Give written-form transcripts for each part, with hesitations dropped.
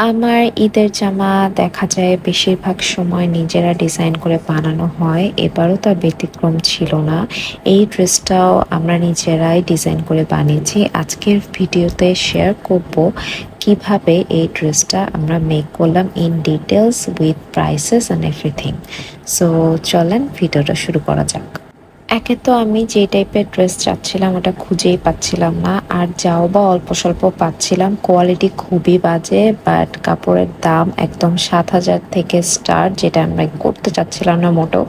আমার ঈদের জামা দেখা যায় বেশিরভাগ সময় নিজেরা ডিজাইন করে বানানো হয়। এবারও তার ব্যতিক্রম ছিল না। এই ড্রেসটাও আমরা নিজেরাই ডিজাইন করে বানিয়েছি। আজকের ভিডিওতে শেয়ার করব কিভাবে এই ড্রেসটা আমরা মেক করলাম in details with prices and everything. So চলেন ভিডিওটা শুরু করা যাক। একে তো আমি যে টাইপের ড্রেস চাচ্ছিলাম ওটা খুঁজেই পাচ্ছিলাম না, আর যাও বা অল্প স্বল্প পাচ্ছিলাম কোয়ালিটি খুবই বাজে, বাট কাপড়ের দাম একদম 7,000 থেকে স্টার্ট, যেটা আমরা করতে চাচ্ছিলাম না মোটেও।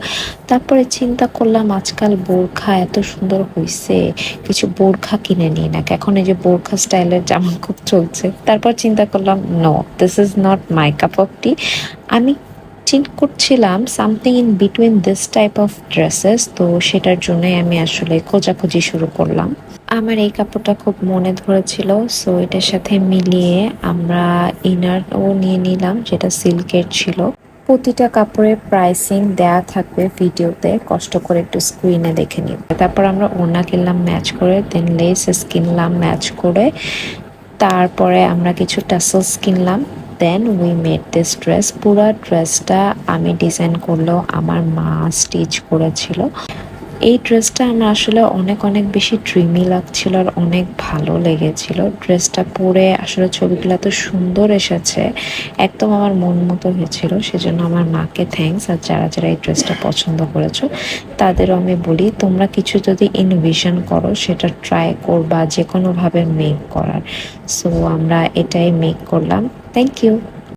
তারপরে চিন্তা করলাম আজকাল বোরখা এত সুন্দর হয়েছে, কিছু বোরখা কিনে নিই না, এখন এই যে বোরখা স্টাইলের জামা খুব চলছে। তারপর চিন্তা করলাম no, this is not my cup of tea. আমি চিন্তা করছিলাম something in between this type of dresses, তো সেটার জন্যই আমি আসলে খোঁজাখুঁজি শুরু করলাম। আমার এই কাপড়টা খুব মনে ধরেছিল, সো এটার সাথে মিলিয়ে আমরা ইনারও নিয়ে নিলাম যেটা সিল্কের ছিল। প্রতিটা কাপড়ের প্রাইসিং দেয়া থাকবে ভিডিওতে, কষ্ট করে একটু স্ক্রিনে দেখে নিব। তারপর আমরা ওড়না কিনলাম ম্যাচ করে, দেন লেসেস কিনলাম ম্যাচ করে, তারপরে আমরা কিছু টাসেলস কিনলাম। Then we made this dress. পুরো ড্রেসটা আমি ডিজাইন করলেও আমার মা স্টিচ করেছিল। এই ড্রেসটা আমার আসলে অনেক অনেক বেশি ড্রিমি লাগছিল আর অনেক ভালো লেগেছিল। ড্রেসটা পরে আসলে ছবিগুলো এত সুন্দর এসেছে, একদম আমার মন মতো হয়েছিল। সেজন্য আমার মাকে থ্যাঙ্কস। আর যারা যারা এই ড্রেসটা পছন্দ করেছো তাদেরও আমি বলি, তোমরা কিছু যদি ইনভিশন করো সেটা ট্রাই করবা যে কোনোভাবে মেক করার। সো আমরা এটাই মেক করলাম। Thank you.